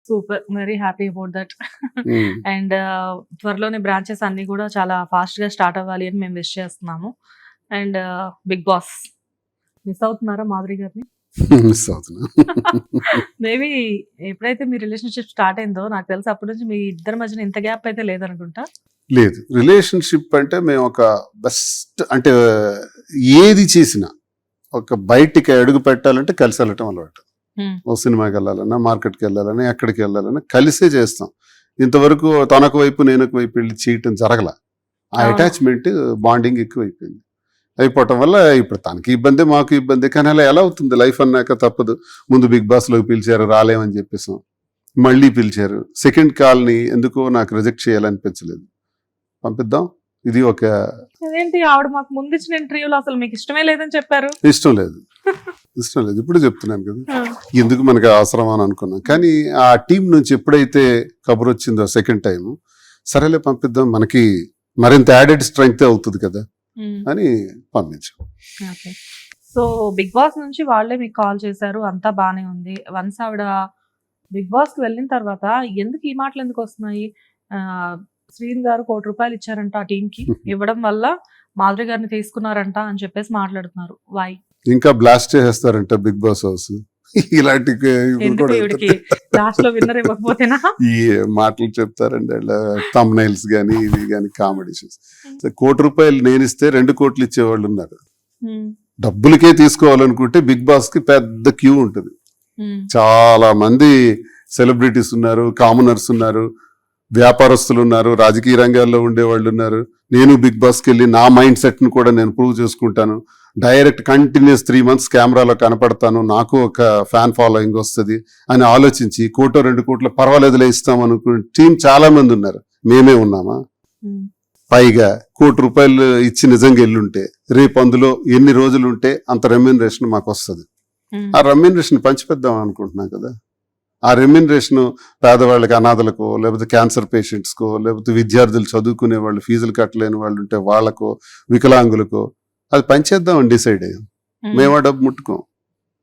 Super. Very happy about that. Um. And త్వరలోనే branches అన్ని కూడా చాలా ఫాస్ట్ గా స్టార్ట్ అవ్వాలి అని మేము విష్ చేస్తున్నాము. అండ్ బిగ్ బాస్ మిస్ అవుతున్నారా మాధురి గారిని? మిస్ అవుతున్నా. మేబీ ఎప్పుడైతే మీ రిలేషన్షిప్ స్టార్ట్ అయిందో నాకు తెలిసి అప్పటి నుంచి మీ ఇద్దరి మధ్యన ఇంత గ్యాప్ అయితే లేదనుకుంటా. లేదు, రిలేషన్షిప్ అంటే మేము ఒక బెస్ట్ అంటే ఏది చేసినా ఒక బయటికి అడుగు పెట్టాలంటే కలిసి వెళ్ళటం అలవాటు. Hmm. ఓ సినిమాకి వెళ్ళాలన్నా, మార్కెట్కి వెళ్ళాలన్నా, ఎక్కడికి వెళ్ళాలన్నా కలిసే చేస్తాం. ఇంతవరకు తనకు వైపు నేను వైపు వెళ్ళి చేయటం జరగల. ఆ అవును. అటాచ్మెంట్ బాండింగ్ ఎక్కువైపోయింది. అయిపోవటం వల్ల ఇప్పుడు తనకి ఇబ్బంది, మాకు ఇబ్బంది. కానీ అలా ఎలా అవుతుంది? లైఫ్ అన్నాక తప్పదు. ముందు బిగ్ బాస్లోకి పిలిచారు, రాలేమని చెప్పేసాం. మళ్ళీ పిలిచారు. సెకండ్ కాల్ని ఎందుకో నాకు రిజెక్ట్ చేయాలనిపించలేదు. పంపిద్దాం, ఇది ఒక అదేంటి ఆవిడ మాకు ముందు ఇచ్చిన ఇంటర్వ్యూలో అసలు మీకు ఇష్టమే లేదని చెప్పారు. ఇష్టం లేదు. ఇప్పుడు చెప్తున్నాను కదా, ఎందుకు మనకి అవసరం అని అనుకున్నాం. కానీ ఆ టీం నుంచి ఎప్పుడైతే కబుర్ వచ్చిందో సెకండ్ టైం, సరేలే పంపిద్దాం, మనకి మరింత యాడెడ్ స్ట్రెంగ్త్ అవుతుంది కదా అని పంపించాం. ఓకే. సో బిగ్ బాస్ నుంచి వాళ్ళే మీకు కాల్ చేశారు, అంతా బానే ఉంది. వన్స్ ఆవిడ బిగ్ బాస్ కి వెళ్ళిన తర్వాత ఎందుకు ఈ మాటలు ఎందుకు వస్తున్నాయి? శ్రీన్ గారు ₹1 కోటి ఇచ్చారంట ఆ టీం కి, ఇవ్వడం వల్ల మాధురి గారిని తీసుకున్నారంట అని చెప్పేసి మాట్లాడుతున్నారు. వై? ఇంకా బ్లాస్ట్ చేసేస్తారంట బిగ్ బాస్ హౌస్. ఇలాంటి ఎందుకు ఈవిడికి లాస్ట్ లో విన్నర్ ఇవ్వకపోతేనా? ఈ మాటలు చెప్తారండి థంబ్నైల్స్ గానీ ఇవి గానీ కామెడీస్. ₹1 కోటి నేను ఇస్తే 2 కోట్లు ఇచ్చేవాళ్ళు ఉన్నారు. డబ్బులకే తీసుకోవాలనుకుంటే బిగ్ బాస్ కి పెద్ద క్యూ ఉంటుంది. చాలా మంది సెలబ్రిటీస్ ఉన్నారు, కామనర్స్ ఉన్నారు, వ్యాపారస్తులు ఉన్నారు, రాజకీయ రంగాల్లో ఉండేవాళ్ళు ఉన్నారు. నేను బిగ్ బాస్కి వెళ్ళి నా మైండ్ సెట్ ను కూడా నేను ప్రూవ్ చేసుకుంటాను. డైరెక్ట్ కంటిన్యూస్ 3 months కెమెరాలో కనపడతాను, నాకు ఒక ఫ్యాన్ ఫాలోయింగ్ వస్తుంది అని ఆలోచించి 1 కోటి 2 కోట్ల పర్వాలేదులే ఇస్తాం అనుకునే టీం చాలా మంది ఉన్నారు. మేమే ఉన్నామా? పైగా ₹1 కోటి ఇచ్చి నిజంగా వెళ్ళుంటే రేపు అందులో ఎన్ని రోజులు ఉంటే అంత రెమ్యూనరేషన్ మాకు వస్తుంది. ఆ రెమ్యూనరేషన్ పంచిపెద్దాం అనుకుంటున్నాం కదా. ఆ రెమ్యూనరేషన్ పేదవాళ్ళకి, అనాథలకో, లేకపోతే క్యాన్సర్ పేషెంట్స్కో, లేకపోతే విద్యార్థులు చదువుకునే వాళ్ళు ఫీజులు కట్టలేని వాళ్ళు ఉంటే వాళ్ళకో, వికలాంగులకో అది పంచేద్దాం అని డిసైడ్ అయ్యాం. మేము ఆ డబ్బు ముట్టుకోం.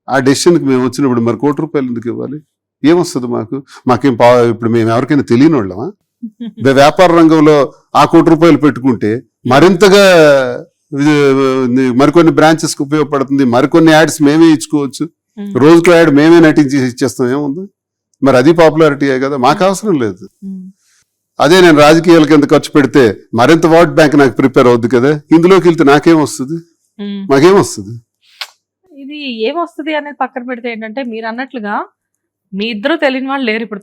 ఆ డెసిషన్కి మేము వచ్చినప్పుడు మరి ₹1 కోటి ఎందుకు ఇవ్వాలి? ఏమొస్తుంది మాకు? మాకేం ఇప్పుడు మేము ఎవరికైనా తెలియని వాళ్ళమా? వ్యాపార రంగంలో ఆ ₹1 కోటి పెట్టుకుంటే మరింతగా మరికొన్ని బ్రాంచెస్ కి ఉపయోగపడుతుంది. మరికొన్ని యాడ్స్ మేమే ఇచ్చుకోవచ్చు. రోజుకు యాడ్ మేమే నటించి ఇచ్చేస్తాం, ఏముంది? మరి అది పాపులారిటీయే కదా, మాకు అవసరం లేదు. అదే నేను రాజకీయాలకి ఎంత ఖర్చు పెడితే మరింత ఓట్ బ్యాంక్ నాకు ప్రిపేర్ అవుద్ది కదా. ఇందులోకి వెళ్తే నాకేం వస్తుంది? మాకేం వస్తుంది? ఇది ఏమొస్తుంది అనేది పక్కన పెడితే ఏంటంటే మీరు అన్నట్లుగా మీ ఇద్దరు తెలియని వాళ్ళు లేరు ఇప్పుడు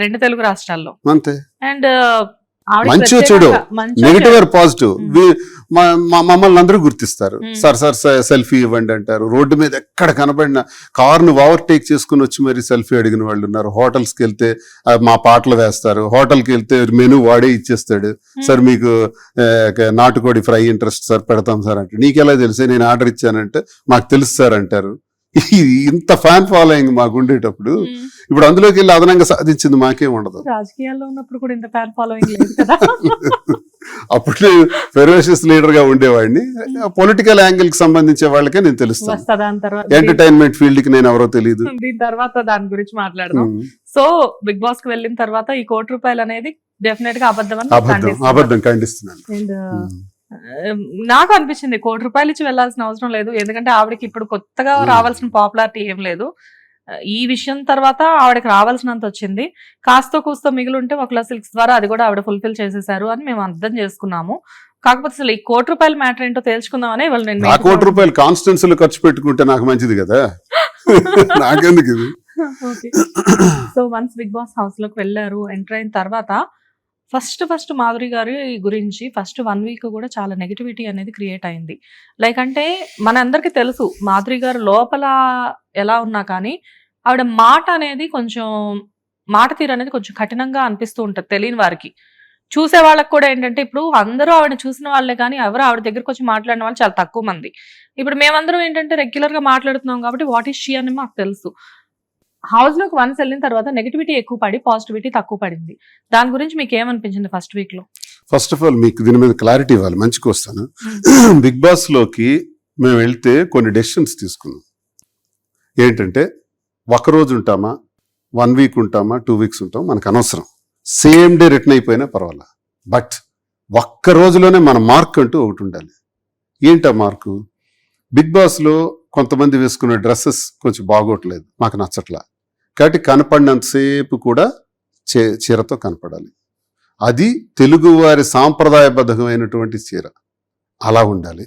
రెండు తెలుగు రాష్ట్రాల్లో. అంతే. అండ్ మంచిగా చూడు, నెగిటివ్ ఆర్ పాజిటివ్, మమ్మల్ని అందరూ గుర్తిస్తారు. సార్ సెల్ఫీ ఇవ్వండి అంటారు. రోడ్డు మీద ఎక్కడ కనబడిన కారును ఓవర్టేక్ చేసుకుని వచ్చి మరి సెల్ఫీ అడిగిన వాళ్ళు ఉన్నారు. హోటల్స్కి వెళ్తే మా పాటలు వేస్తారు. హోటల్కి వెళ్తే మెనూ వాడే ఇచ్చేస్తాడు. సార్ మీకు నాటుకోడి ఫ్రై ఇంట్రెస్ట్ సార్, పెడతాం సార్ అంటే. నీకెలా తెలిసే నేను ఆర్డర్ ఇచ్చానంటే మాకు తెలుసు సార్ అంటారు. ఇంత ఫ్యాన్ ఫాలోయింగ్ మాకు ఉండేటప్పుడు ఇప్పుడు అందులోకి వెళ్ళి అదనంగా సాధించింది మాకేం ఉండదు. రాజకీయాల్లో ఉన్నప్పుడు కూడా ఇంత ఫ్యాన్ ఫాలోయింగ్ లేదు కదా. అప్పుడు ఫెరోషియస్ లీడర్ గా ఉండేవాడిని. పొలిటికల్ యాంగిల్ కి సంబంధించే వాళ్ళకే నేను తెలుస్తాను. ఎంటర్టైన్మెంట్ ఫీల్డ్ కి నేను ఎవరో తెలియదు. దీని తర్వాత దాని గురించి మాట్లాడదాం. సో బిగ్ బాస్ కి వెళ్ళిన తర్వాత ఈ ₹1 కోటి అనేది డెఫినెట్ గా అబద్ధం ఖండిస్తున్నాను. అండ్ నాకు అనిపించింది ₹1 కోటి ఇచ్చి వెళ్లాల్సిన అవసరం లేదు. ఎందుకంటే ఆవిడకి ఇప్పుడు కొత్తగా రావాల్సిన పాపులారిటీ ఏం లేదు. ఈ విషయం తర్వాత ఆవిడకి రావాల్సినంత వచ్చింది. కాస్తో కూస్తో మిగిలి ఉంటే ఒకలా సిల్క్స్ ద్వారా అది కూడా ఆవిడ ఫుల్ఫిల్ చేసేసారు అని మేము అర్థం చేసుకున్నాము. కాకపోతే అసలు ఈ ₹1 కోటి మ్యాటర్ ఏంటో తెలుసుకుందామని ఇవాళ నేను ₹1 కోటి కాన్స్టిట్యున్సీలో ఖర్చు పెట్టుకుంటే నాకు మంచిది కదా, నాకెందుకు ఇది? So once Bigg Boss house లోకి వెళ్ళారు, ఎంటర్ అయిన తర్వాత ఫస్ట్ మాధురి గారి గురించి ఫస్ట్ 1 వీక్ కూడా చాలా నెగిటివిటీ అనేది క్రియేట్ అయింది. లైక్ అంటే మనందరికీ తెలుసు మాధురి గారు లోపల ఎలా ఉన్నా కానీ ఆవిడ మాట అనేది కొంచెం, మాట తీరు అనేది కొంచెం కఠినంగా అనిపిస్తూ ఉంటుంది తెలియని వారికి. చూసే వాళ్ళకి కూడా ఏంటంటే ఇప్పుడు అందరూ ఆవిడ చూసిన వాళ్ళే కానీ ఎవరు ఆవిడ దగ్గరకు వచ్చి మాట్లాడిన వాళ్ళు చాలా తక్కువ మంది. ఇప్పుడు మేమందరం ఏంటంటే రెగ్యులర్ గా మాట్లాడుతున్నాం కాబట్టి వాట్ ఈస్ షీ అని మాకు తెలుసు. హౌస్ లోకి వన్స్ వెళ్ళిన తర్వాత నెగిటివిటీ ఎక్కువ పడి పాజిటివిటీ తక్కువ పడింది. దాని గురించి మీకు ఏమనిపించింది ఫస్ట్ వీక్ లో? ఫస్ట్ ఆఫ్ ఆల్ మీకు దీని మీద క్లారిటీ ఇవ్వాలి, మంచిగా వస్తాను. బిగ్ బాస్ లోకి మేము వెళ్తే కొన్ని డెసిషన్స్ తీసుకున్నాం. ఏంటంటే 1 రోజు ఉంటామా, 1 వీక్ ఉంటామా 2 వీక్స్ ఉంటాం మనకు అనవసరం. సేమ్ డే రిటర్న్ అయిపోయినా పర్వాలా. బట్ ఒక్క రోజులోనే మన మార్క్ అంటూ ఒకటి ఉండాలి. ఏంటా మార్కు? బిగ్ బాస్లో కొంతమంది వేసుకునే డ్రెస్సెస్ కొంచెం బాగోట్లేదు, మాకు నచ్చట్లా. కాబట్టి కనపడినంతసేపు కూడా చీరతో కనపడాలి. అది తెలుగువారి సాంప్రదాయబద్ధమైనటువంటి చీర, అలా ఉండాలి.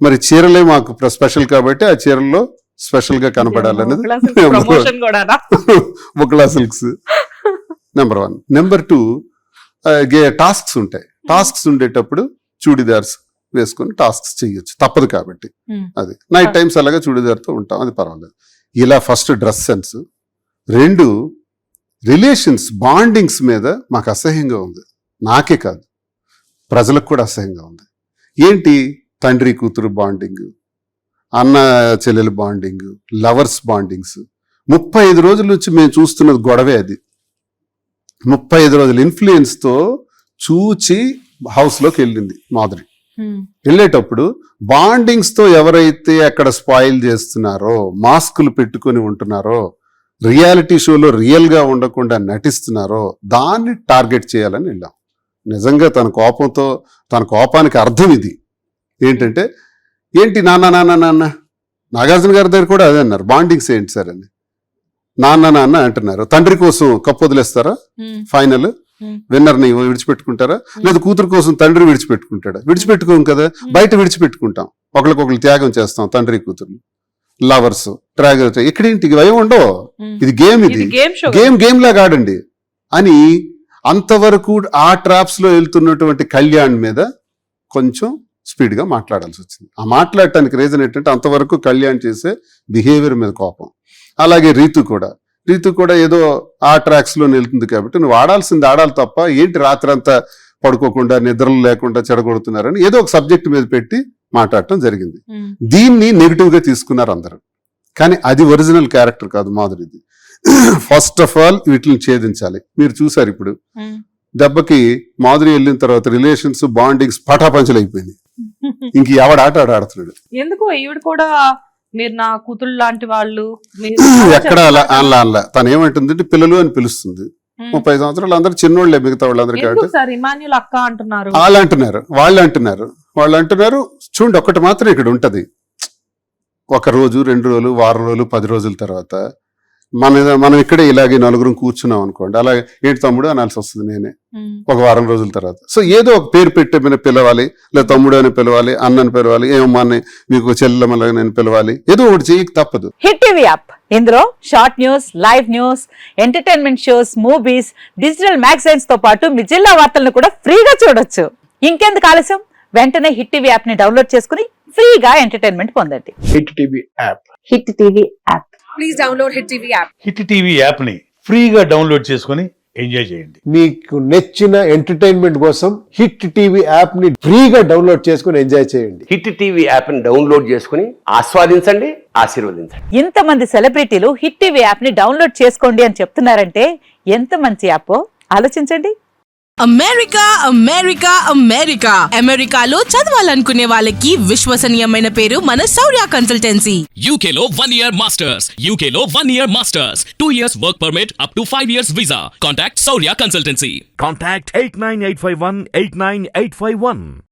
మరి చీరలే మాకు స్పెషల్ కాబట్టి ఆ చీరల్లో స్పెషల్ గా కనపడాలనేది బుక్లా సిల్క్స్ నెంబర్ 1. నెంబర్ 2, టాస్క్స్ ఉంటాయి. టాస్క్స్ ఉండేటప్పుడు చూడిదార్స్ వేసుకొని టాస్క్స్ చేయొచ్చు, తప్పదు కాబట్టి. అది నైట్ టైమ్స్ అలాగా చూడిదార్తో ఉంటాం, అది పర్వాలేదు. ఇలా first dress sense. 2, relations bondings మీద మాకు అసహ్యంగా ఉంది. నాకే కాదు, ప్రజలకు కూడా అసహ్యంగా ఉంది. ఏంటి? తండ్రి కూతురు బాండింగ్, అన్న చెల్లెలు బాండింగ్, లవర్స్ బాండింగ్స్. 35 రోజుల నుంచి మేము చూస్తున్నది గొడవే అది. 35 రోజుల ఇన్ఫ్లుయెన్స్తో చూచి హౌస్లోకి వెళ్ళింది మాధురి. వెళ్ళేటప్పుడు బాండింగ్స్తో ఎవరైతే అక్కడ స్పాయిల్ చేస్తున్నారో, మాస్కులు పెట్టుకొని ఉంటున్నారో, రియాలిటీ షోలో రియల్గా ఉండకుండా నటిస్తున్నారో దాన్ని టార్గెట్ చేయాలని వెళ్ళాం. నిజంగా తన కోపానికి అర్థం ఇది ఏంటంటే, ఏంటి నాన్న నాగార్జున గారి దగ్గర కూడా అదే అన్నారు, బాండింగ్స్ ఏంటి సార్ అని. నాన్న అంటున్నారు. తండ్రి కోసం కప్పు వదిలేస్తారా? ఫైనల్ విన్నర్ని విడిచిపెట్టుకుంటారా? లేదా కూతురు కోసం తండ్రి విడిచిపెట్టుకుంటాడా? విడిచిపెట్టుకోం కదా, బయట విడిచిపెట్టుకుంటాం, ఒకరికొకరు త్యాగం చేస్తాం. తండ్రి కూతురు లవర్స్ ట్రాగర్ ఇక్కడేంటి భయం ఉండవు, ఇది గేమ్, ఇది గేమ్ లాగా ఆడండి అని. అంతవరకు ఆ ట్రాప్స్ లో వెళ్తున్నటువంటి కళ్యాణ్ మీద కొంచెం స్పీడ్ గా మాట్లాడాల్సి వచ్చింది. ఆ మాట్లాడటానికి రీజన్ ఏంటంటే అంతవరకు కళ్యాణ్ చేసే బిహేవియర్ మీద కోపం. అలాగే రీతు కూడా ఏదో ఆ ట్రాక్స్ లో వెళ్తుంది కాబట్టి నువ్వు ఆడాల్సింది ఆడాలి తప్ప ఏంటి రాత్రి అంతా పడుకోకుండా నిద్రలు లేకుండా చెడగొడుతున్నారని ఏదో ఒక సబ్జెక్ట్ మీద పెట్టి మాట్లాడటం జరిగింది. దీన్ని నెగిటివ్ గా తీసుకున్నారు అందరూ. కానీ అది ఒరిజినల్ క్యారెక్టర్ కాదు మాధురిది. ఫస్ట్ ఆఫ్ ఆల్ వీటిని ఛేదించాలి. మీరు చూసారు ఇప్పుడు దెబ్బకి మాధురి వెళ్ళిన తర్వాత రిలేషన్స్ బాండింగ్స్ పటాపంచలు అయిపోయింది. ఇంక ఎవడ ఆట ఆడుతున్నాడు. ఎందుకు ఈవిడ కూడా మీరు నా కూతురు లాంటి వాళ్ళు ఎక్కడ అలా తను ఏమంటుందంటే పిల్లలు అని పిలుస్తుంది. 30 సంవత్సరాలు అందరూ చిన్నోళ్లే మిగతా వాళ్ళందరికీ. అక్క అంటున్నారు, వాళ్ళు అంటున్నారు. చూడండి, ఒక్కటి మాత్రం ఇక్కడ ఉంటది, 1 రోజు 2 రోజులు వారం రోజులు 10 రోజుల తర్వాత మనం ఇక్కడే ఇలాగే నలుగురం కూర్చున్నాం అనుకోండి, అలాగే ఏంటి తమ్ముడు అనాల్సి వస్తుంది నేనే 1 వారం రోజుల తర్వాత. సో ఏదో ఒక పేరు పెట్టే మీద పిలవాలి, లేదా తమ్ముడు అని పిలవాలి, అన్నని పిలవాలి, ఏమమ్మా అని మీకు చెల్లెమ్మలాగా నేను పిలవాలి, ఏదో ఒకటి చేయక తప్పదు. హిట్ టీవీ యాప్, ఇందులో short news, live news, entertainment shows, movies, digital magazines తో పాటు మీ జిల్లా వార్తలను కూడా ఫ్రీగా చూడొచ్చు. ఇంకెందుకు ఆలస్యం, వెంటనే హిట్ టీవీ యాప్ ని డౌన్లోడ్ చేసుకుని ఫ్రీగా ఎంటర్టైన్మెంట్ పొందండి. Hit TV app. Hit TV app. Please download hit TV app. Hit TV app ని ఫ్రీగా డౌన్లోడ్ చేసుకుని ఎంజాయ్ చేయండి. మీకు నచ్చిన ఎంటర్టైన్మెంట్ కోసం హిట్ టీవీ యాప్ ని ఫ్రీగా డౌన్లోడ్ చేసుకుని ఎంజాయ్ చేయండి. హిట్ టీవీ యాప్ ని డౌన్లోడ్ చేసుకుని ఆస్వాదించండి, ఆశీర్వదించండి. ఇంతమంది సెలబ్రిటీలు హిట్ టీవీ యాప్ ని డౌన్లోడ్ చేసుకోండి అని చెప్తున్నారంటే ఎంత మంచి యాప్ ఆలోచించండి. అమెరికాలో చదవాలనుకునే వాళ్ళకి విశ్వసనీయమైన పేరు మన శౌర్య కన్సల్టెన్సీ. UK లో 1 year masters. UK లో 1 year masters. 2 years work permit up to 5 years visa. Contact Saurya Consultancy. Contact 89851 89851.